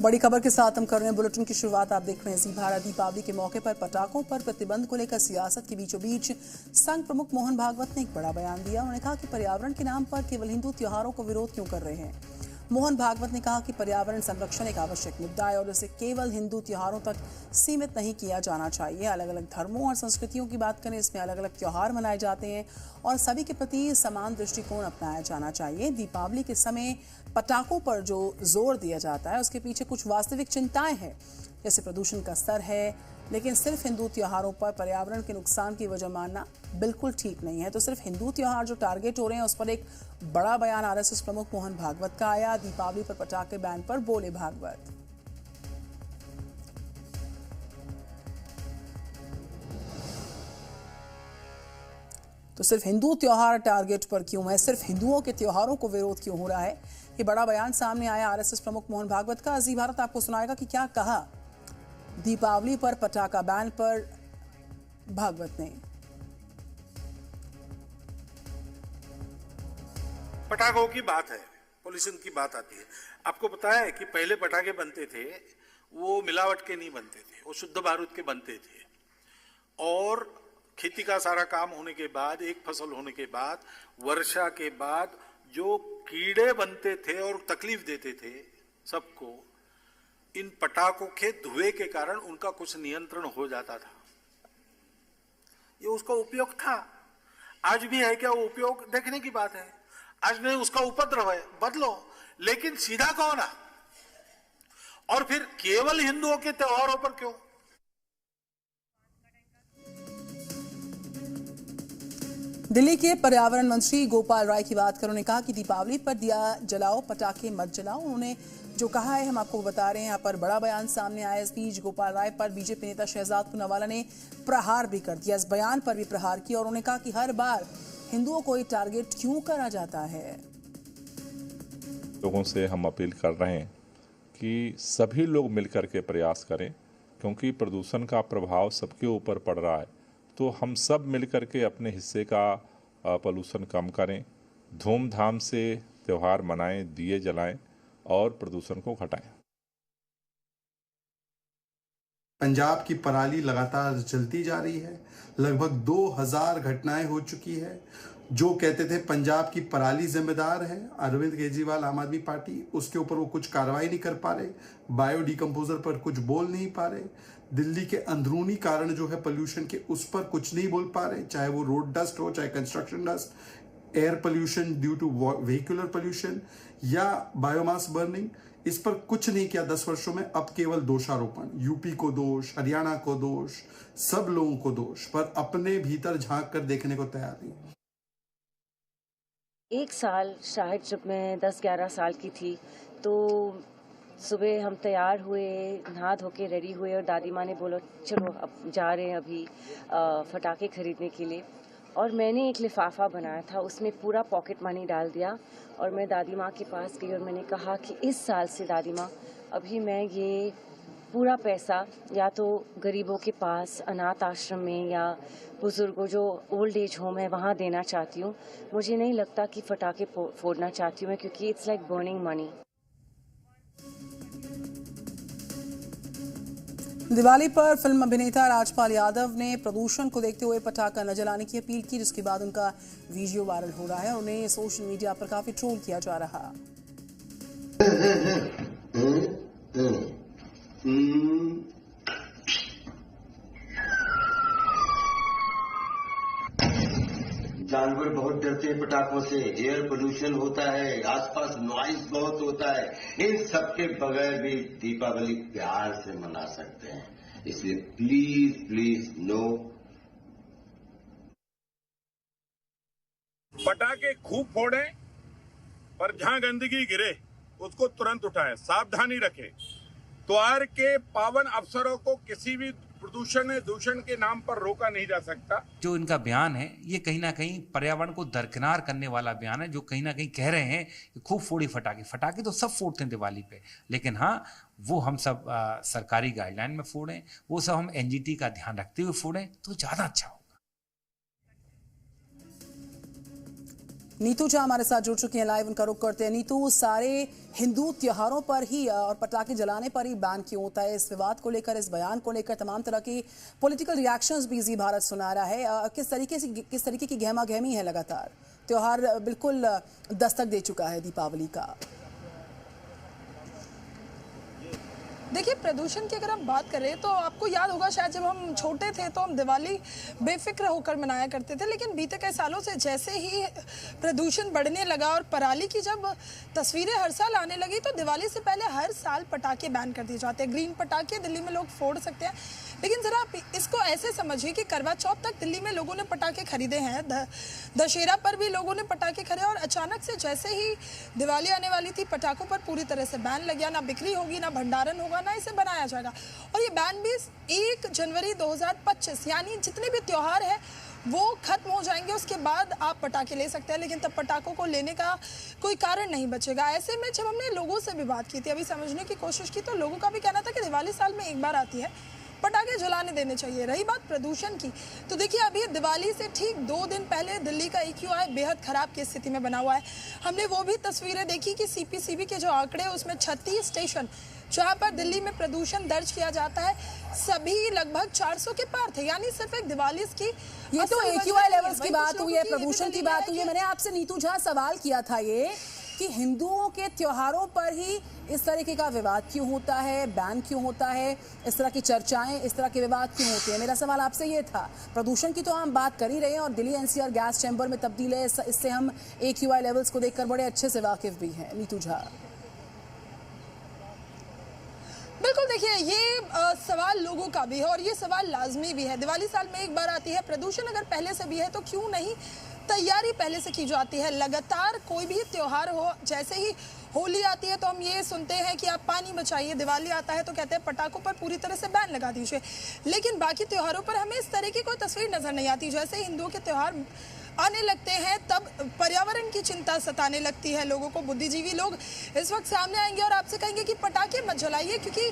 बड़ी खबर के साथ हम कर रहे हैं बुलेटिन की शुरुआत। आप देख रहे हैं जी भारत। दीपावली के मौके पर पटाखों पर प्रतिबंध को लेकर सियासत के बीचों बीच संघ प्रमुख मोहन भागवत ने एक बड़ा बयान दिया। उन्होंने कहा कि पर्यावरण के नाम पर केवल हिंदू त्योहारों को विरोध क्यों कर रहे हैं। मोहन भागवत ने कहा कि पर्यावरण संरक्षण एक आवश्यक मुद्दा है और इसे केवल हिंदू त्योहारों तक सीमित नहीं किया जाना चाहिए। अलग अलग धर्मों और संस्कृतियों की बात करें, इसमें अलग अलग त्योहार मनाए जाते हैं और सभी के प्रति समान दृष्टिकोण अपनाया जाना चाहिए। दीपावली के समय पटाखों पर जो जोर दिया जाता है उसके पीछे कुछ वास्तविक चिंताएं हैं, जैसे प्रदूषण का स्तर है, लेकिन सिर्फ हिंदू त्योहारों पर पर्यावरण के नुकसान की वजह मानना बिल्कुल ठीक नहीं है। तो सिर्फ हिंदू त्योहार जो टारगेट हो रहे हैं उस पर एक बड़ा बयान आरएसएस प्रमुख मोहन भागवत का आया। दीपावली पर पटाखे बैन पर बोले भागवत। तो सिर्फ हिंदू त्योहार टारगेट पर क्यों है, सिर्फ हिंदुओं के त्योहारों को विरोध क्यों हो रहा है, ये बड़ा बयान सामने आया आरएसएस प्रमुख मोहन भागवत का। जी भारत आपको सुनाएगा कि क्या कहा दीपावली पर पटाखा बैन पर भागवत ने। पटाखों की बात है, पॉल्यूशन की बात आती है। आपको पता है कि पहले पटाखे बनते थे वो मिलावट के नहीं बनते थे, वो शुद्ध बारूद के बनते थे। और खेती का सारा काम होने के बाद, एक फसल होने के बाद, वर्षा के बाद जो कीड़े बनते थे और तकलीफ देते थे सबको, इन पटाखों के धुएं के कारण उनका कुछ नियंत्रण हो जाता था। ये उसका उपयोग था। आज भी है क्या वो उपयोग? देखने की बात है। आज नहीं, उसका उपद्रव है, बदलो। लेकिन सीधा कौन है? और फिर केवल हिंदुओं के त्योहारों पर क्यों? दिल्ली के पर्यावरण मंत्री गोपाल राय की बात करें, उन्होंने कहा कि दीपावली पर दिया जलाओ, पटाखे मत जलाओ। उन्होंने जो कहा है हम आपको बता रहे हैं। यहाँ पर बड़ा बयान सामने आया। इस बीच गोपाल राय पर बीजेपी नेता शहजाद पूनावाला ने प्रहार भी कर दिया। इस बयान पर भी प्रहार किया और उन्होंने कहा कि हर बार हिंदुओं को ये टारगेट क्यों करा जाता है। लोगों से हम अपील कर रहे हैं कि सभी लोग मिलकर के प्रयास करें, क्योंकि प्रदूषण का प्रभाव सबके ऊपर पड़ रहा है। तो हम सब मिलकर के अपने हिस्से का पॉल्यूशन कम करें, धूमधाम से त्यौहार मनाएं, दिए जलाएं और प्रदूषण को घटाएं। पंजाब की पराली लगातार जलती जा रही है। लगभग 2000 घटनाएं हो चुकी है। जो कहते थे पंजाब की पराली जिम्मेदार है अरविंद केजरीवाल, आम आदमी पार्टी, उसके ऊपर वो कुछ कार्रवाई नहीं कर पा रहे, बायो डिकम्पोजर पर कुछ बोल नहीं पा रहे, दिल्ली के अंदरूनी कारण जो है पोल्यूशन के उस पर कुछ नहीं बोल पा रहे, चाहे वो रोड डस्ट हो, चाहे construction dust, air pollution due to vehicular pollution या बायोमास बर्निंग, इस पर कुछ नहीं किया 10 वर्षों में। अब केवल दोषारोपण, यूपी को दोष, हरियाणा को दोष, सब लोगों को दोष, पर अपने भीतर झांक कर देखने को तैयार नहीं। एक साल शायद जब मैं 10-11 साल की थी तो सुबह हम तैयार हुए, नहा धो के रेडी हुए और दादी माँ ने बोला चलो अब जा रहे हैं अभी फटाके खरीदने के लिए। और मैंने एक लिफाफा बनाया था, उसमें पूरा पॉकेट मनी डाल दिया और मैं दादी माँ के पास गई और मैंने कहा कि इस साल से दादी माँ अभी मैं ये पूरा पैसा या तो गरीबों के पास, अनाथ आश्रम में या बुजुर्गों जो ओल्ड एज होम है वहाँ देना चाहती हूँ। मुझे नहीं लगता कि फटाके फोड़ना चाहती हूँ मैं, क्योंकि it's like burning money. Diwali पर फिल्म अभिनेता राजपाल यादव ने प्रदूषण को देखते हुए पटाखा न जलाने की अपील की, जिसके बाद उनका वीडियो वायरल हो रहा है और उन्हें सोशल मीडिया पर काफी ट्रोल किया जा रहा। जानवर बहुत डरते हैं पटाखों से, एयर पोल्यूशन होता है, आसपास नॉइज बहुत होता है। इन सबके बगैर भी दीपावली प्यार से मना सकते हैं, इसलिए प्लीज प्लीज नो। पटाखे खूब फोड़ें, पर जहां गंदगी गिरे उसको तुरंत उठाएं, सावधानी रखें। त्योहार के पावन अवसरों को किसी भी दूषण के नाम पर रोका नहीं जा सकता। जो इनका बयान है ये कहीं ना कहीं पर्यावरण को दरकिनार करने वाला बयान है, जो कहीं ना कहीं कह रहे हैं कि खूब फोड़ी फटाके तो सब फोड़ते हैं दिवाली पे, लेकिन हाँ वो हम सब सरकारी गाइडलाइन में फोड़ें, वो सब हम एनजीटी का ध्यान रखते हुए फोड़ें तो ज़्यादा अच्छा होगा। नीतू झा हमारे साथ जुड़ चुकी हैं लाइव, उनका रुख करते हैं। नीतू, सारे हिंदू त्योहारों पर ही और पटाखे जलाने पर ही बैन क्यों होता है? इस विवाद को लेकर, इस बयान को लेकर तमाम तरह की पॉलिटिकल रिएक्शंस भी जी भारत सुना रहा है। किस तरीके की गहमा गहमी है? लगातार त्योहार बिल्कुल दस्तक दे चुका है दीपावली का। देखिए, प्रदूषण की अगर हम बात करें तो आपको याद होगा शायद जब हम छोटे थे तो हम दिवाली बेफिक्र होकर मनाया करते थे, लेकिन बीते कई सालों से जैसे ही प्रदूषण बढ़ने लगा और पराली की जब तस्वीरें हर साल आने लगी तो दिवाली से पहले हर साल पटाखे बैन कर दिए जाते हैं। ग्रीन पटाखे दिल्ली में लोग फोड़ सकते हैं, लेकिन ज़रा आप इसको ऐसे समझिए कि करवा चौथ तक दिल्ली में लोगों ने पटाखे खरीदे हैं, दशहरा पर भी लोगों ने पटाखे खरीदे, और अचानक से जैसे ही दिवाली आने वाली थी पटाखों पर पूरी तरह से बैन लग गया। ना बिक्री होगी, ना भंडारण होगा, ना इसे बनाया जाएगा। और ये बैन भी 1 जनवरी 2025 यानी जितने भी त्योहार है वो खत्म हो जाएंगे, उसके बाद आप पटाखे ले सकते हैं, लेकिन तब पटाखों को लेने का कोई कारण नहीं बचेगा। ऐसे में जब हमने लोगों से भी बात की थी, अभी समझने की कोशिश की, तो लोगों का भी कहना था कि दिवाली साल में एक बार आती है, पटाखे जलाने देने चाहिए। रही बात प्रदूषण की, तो देखिए अभी दिवाली से ठीक 2 दिन पहले दिल्ली का EQI बेहद खराब की स्थिति में बना हुआ है। हमने वो भी तस्वीरें देखी कि CPCB के जो आंकड़े उसमें 36 स्टेशन जहां पर दिल्ली में प्रदूषण दर्ज किया जाता है, सभी लगभग 400 के पार थे। यानी सिर्फ एक दिवाली की ये तो AQI लेवल्स की बात हुई है, प्रदूषण की बात हुई है। मैंने आपसे नीतू झा सवाल किया था ये कि हिंदुओं के त्योहारों पर ही इस तरीके का विवाद क्यों होता है, बैन क्यों होता है, इस तरह की चर्चाएं, इस तरह के विवाद क्यों होते हैं? मेरा सवाल आपसे ये था। प्रदूषण की तो हम बात कर ही रहे हैं और दिल्ली NCR गैस चैम्बर में तब्दील है, इससे हम AQI लेवल्स को देखकर बड़े अच्छे से वाकिफ भी हैं। नीतू झा, बिल्कुल, देखिए ये सवाल लोगों का भी है और ये सवाल लाजमी भी है। दिवाली साल में एक बार आती है, प्रदूषण अगर पहले से भी है तो क्यों नहीं तैयारी पहले से की जाती है? लगातार कोई भी त्योहार हो, जैसे ही होली आती है तो हम ये सुनते हैं कि आप पानी बचाइए, दिवाली आता है तो कहते हैं पटाखों पर पूरी तरह से बैन लगा दीजिए, लेकिन बाकी त्योहारों पर हमें इस तरह की कोई तस्वीर नजर नहीं आती। जैसे हिंदुओं के त्योहार आने लगते हैं तब पर्यावरण की चिंता सताने लगती है लोगों को। बुद्धिजीवी लोग इस वक्त सामने आएंगे और आपसे कहेंगे कि पटाखे मत जलाइए क्योंकि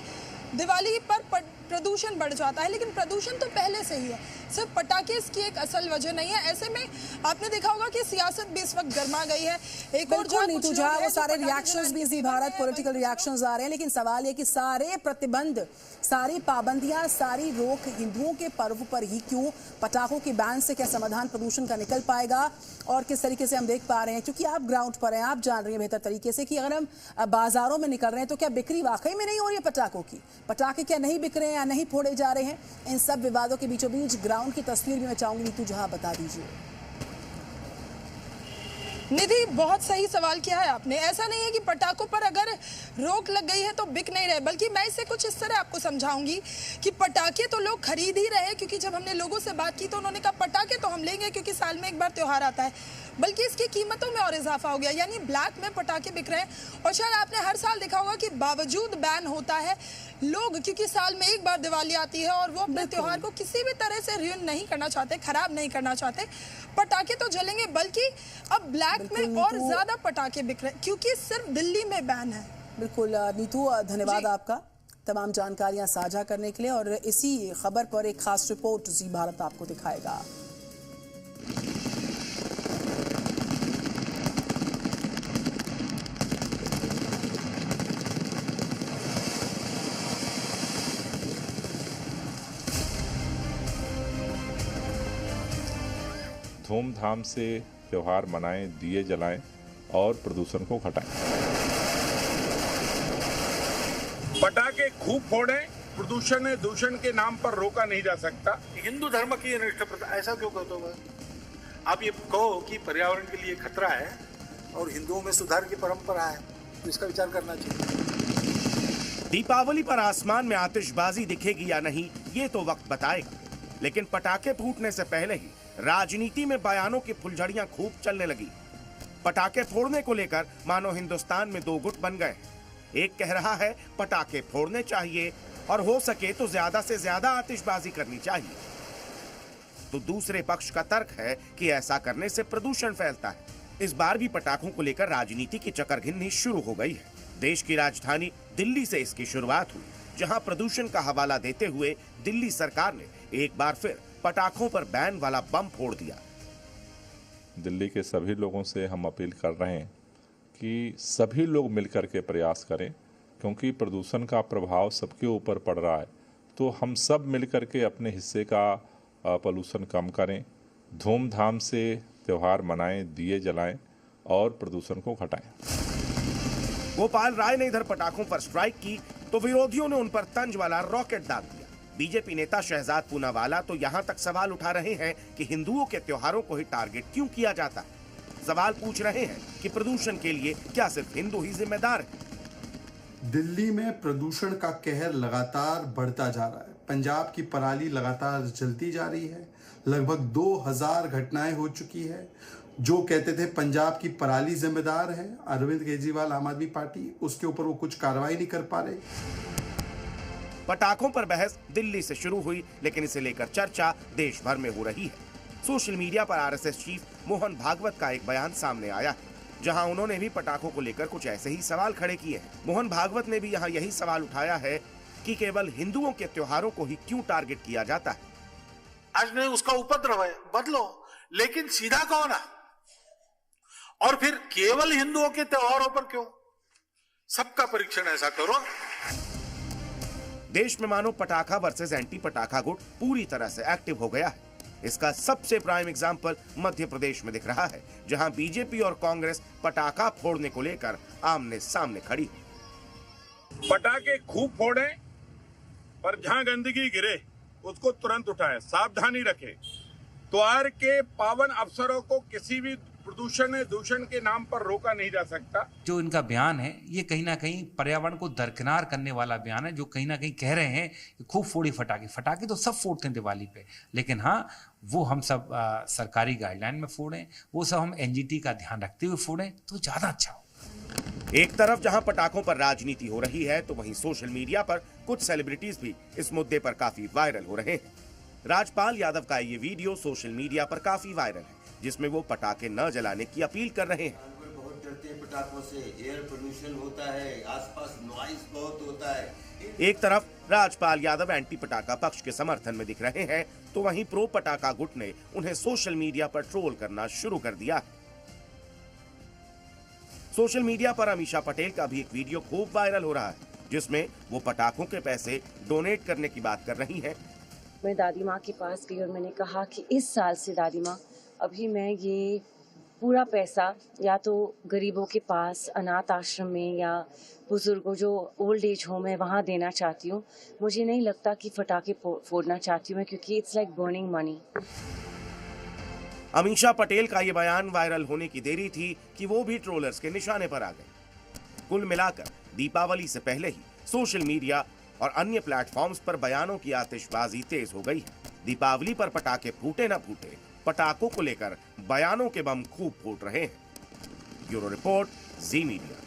दिवाली पर प्रदूषण बढ़ जाता है, लेकिन प्रदूषण तो पहले से ही है, सिर्फ पटाखे इसकी एक असल वजह नहीं है। ऐसे में आपने देखा होगा कि सियासत भी इस वक्त गर्मा गई है। एक और नीतू झा, वो सारे रिएक्शंस भी जी भारत पॉलिटिकल रिएक्शंस आ रहे हैं, लेकिन सवाल ये कि सारे प्रतिबंध, सारी पाबंदियां, सारी रोक हिंदुओं के पर्व पर ही क्यों? पटाखों के बैन से क्या समाधान प्रदूषण का निकल पाएगा? और किस तरीके से हम देख पा रहे हैं, क्योंकि आप ग्राउंड पर हैं, आप जान रही हैं बेहतर तरीके से कि अगर हम बाजारों में निकल रहे हैं तो क्या बिक्री वाकई में नहीं हो रही है पटाखों की? पटाखे क्या नहीं बिक रहे हैं या नहीं फोड़े जा रहे हैं? इन सब विवादों के बीचों बीच ग्राउंड की तस्वीर भी मैं चाहूंगी नीतू झा बता दीजिए। निधि, बहुत सही सवाल किया है आपने। ऐसा नहीं है कि पटाखों पर अगर रोक लग गई है तो बिक नहीं रहे, बल्कि मैं इसे कुछ इस तरह आपको समझाऊंगी कि पटाखे तो लोग खरीद ही रहे, क्योंकि जब हमने लोगों से बात की तो उन्होंने कहा पटाखे तो हम लेंगे क्योंकि साल में एक बार त्योहार आता है, बल्कि इसकी कीमतों में और इजाफा हो गया, यानी ब्लैक में पटाखे बिक रहे हैं। और शायद आपने हर साल देखा होगा कि बावजूद बैन होता है, लोग क्योंकि साल में एक बार दिवाली आती है और वो अपने त्योहार को किसी भी तरह से रुइन नहीं करना चाहते, खराब नहीं करना चाहते, पटाखे तो जलेंगे, बल्कि अब ब्लैक में और ज्यादा पटाखे बिक रहे हैं क्योंकि सिर्फ दिल्ली में बैन है। बिल्कुल नीतू, धन्यवाद आपका तमाम जानकारियां साझा करने के लिए, और इसी खबर पर एक खास रिपोर्ट जी भारत आपको दिखाएगा। धूमधाम से त्योहार मनाएं, दिए जलाएं और प्रदूषण को घटाएं। पटाखे खूब फोड़ें, प्रदूषण दूषण के नाम पर रोका नहीं जा सकता। हिंदू धर्म की अनिष्ट प्रथा, ऐसा क्यों कहते हो? आप ये कहो कि पर्यावरण के लिए खतरा है और हिंदुओं में सुधार की परंपरा है, तो इसका विचार करना चाहिए। दीपावली पर आसमान में आतिशबाजी दिखेगी या नहीं, ये तो वक्त बताएगा, लेकिन पटाखे फूटने से पहले ही राजनीति में बयानों की फुलझड़ियां खूब चलने लगी। पटाखे फोड़ने को लेकर मानो हिंदुस्तान में 2 गुट बन गए। एक कह रहा है पटाखे फोड़ने चाहिए और हो सके तो ज्यादा से ज्यादा आतिशबाजी करनी चाहिए, तो दूसरे पक्ष का तर्क है कि ऐसा करने से प्रदूषण फैलता है। इस बार भी पटाखों को लेकर राजनीति की चकरघिन्नी शुरू हो गई है। देश की राजधानी दिल्ली से इसकी शुरुआत हुई, जहां प्रदूषण का हवाला देते हुए दिल्ली सरकार ने एक बार फिर पटाखों पर बैन वाला बम फोड़ दिया। दिल्ली के सभी लोगों से हम अपील कर रहे हैं कि सभी लोग मिलकर के प्रयास करें, क्योंकि प्रदूषण का प्रभाव सबके ऊपर पड़ रहा है। तो हम सब मिलकर के अपने हिस्से का पोल्यूशन कम करें, धूमधाम से त्यौहार मनाएं, दिए जलाएं और प्रदूषण को घटाएं। गोपाल राय ने इधर पटाखों पर स्ट्राइक की तो विरोधियों ने उन पर तंज वाला रॉकेट दाग दिया। बीजेपी नेता शहजाद पूनावाला तो यहां तक सवाल उठा रहे हैं कि हिंदुओं के त्योहारों को ही टारगेट क्यों किया जाता है। सवाल पूछ रहे हैं कि प्रदूषण के लिए क्या सिर्फ हिंदू ही जिम्मेदार है। दिल्ली में प्रदूषण का कहर लगातार बढ़ता जा रहा है। पंजाब की पराली लगातार जलती जा रही है। लगभग 2000 घटनाएं हो चुकी है। जो कहते थे पंजाब की पराली जिम्मेदार है, अरविंद केजरीवाल आम आदमी पार्टी, उसके ऊपर वो कुछ कार्रवाई नहीं कर पा रहे। पटाखों पर बहस दिल्ली से शुरू हुई, लेकिन इसे लेकर चर्चा देश भर में हो रही है। सोशल मीडिया पर आरएसएस चीफ मोहन भागवत का एक बयान सामने आया है, जहां उन्होंने भी पटाखों को लेकर कुछ ऐसे ही सवाल खड़े किए हैं। मोहन भागवत ने भी यहां यही सवाल उठाया है कि केवल हिंदुओं के त्योहारों को ही क्यों टारगेट किया जाता है। आज नहीं उसका उपद्रव है, बदलो, लेकिन सीधा कौन है? और फिर केवल हिंदुओं के त्योहारों पर क्यों? सबका परीक्षण ऐसा करो। देश में मानो पटाखा वर्सेस एंटी पटाखा गुट पूरी तरह से एक्टिव हो गया है। इसका सबसे प्राइम एग्जाम्पल मध्य प्रदेश में दिख रहा है, जहां बीजेपी और कांग्रेस पटाखा फोड़ने को लेकर आमने सामने खड़ी। पटाखे खूब फोड़ें, पर जहां गंदगी गिरे उसको तुरंत उठाएं, सावधानी रखें। त्योहार के पावन अवसरों को किसी भी दूषण के नाम पर रोका नहीं जा सकता। जो इनका बयान है ये कहीं ना कहीं पर्यावरण को दरकिनार करने वाला बयान है, जो कहीं ना कहीं कह रहे हैं कि खूब फोड़ी फटाके तो सब फोड़ते हैं दिवाली पे, लेकिन हाँ वो हम सब सरकारी गाइडलाइन में फोड़ें, वो सब हम एनजीटी का ध्यान रखते हुए फोड़ें तो ज्यादा अच्छा हो। एक तरफ जहां पटाखों पर राजनीति हो रही है, तो वहीं सोशल मीडिया पर कुछ सेलिब्रिटीज भी इस मुद्दे पर काफी वायरल हो रहे हैं। राजपाल यादव का ये वीडियो सोशल मीडिया पर काफी वायरल है, जिसमें वो पटाखे न जलाने की अपील कर रहे हैं। बहुत डरते हैं पटाखों से, एयर पोल्यूशन होता है, आसपास नॉइस बहुत होता है। एक तरफ राजपाल यादव एंटी पटाखा पक्ष के समर्थन में दिख रहे हैं, तो वहीं प्रो पटाखा गुट ने उन्हें सोशल मीडिया पर ट्रोल करना शुरू कर दिया है। सोशल मीडिया पर अमीषा पटेल का भी एक वीडियो खूब वायरल हो रहा है, जिसमें वो पटाखों के पैसे डोनेट करने की बात कर रही हैं। मैं दादी माँ के पास गई और मैंने कहा कि इस साल से दादी माँ, अभी मैं ये पूरा पैसा या तो गरीबों के पास, अनाथ आश्रम में या बुजुर्गों जो ओल्ड एज होम है वहाँ देना चाहती हूँ। मुझे नहीं लगता कि फटाके फोड़ना चाहती हूँ मैं, क्योंकि it's like burning money. Amisha Patel का ये बयान वायरल होने की देरी थी कि वो भी ट्रोलर्स के निशाने पर आ गए। कुल मिलाकर दीपावली से पहले ही सोशल मीडिया और अन्य प्लेटफॉर्म्स पर बयानों की आतिशबाजी तेज हो गई है। दीपावली पर पटाखे फूटे न फूटे, पटाखों को लेकर बयानों के बम खूब फूट रहे हैं। ब्यूरो रिपोर्ट, जी मीडिया।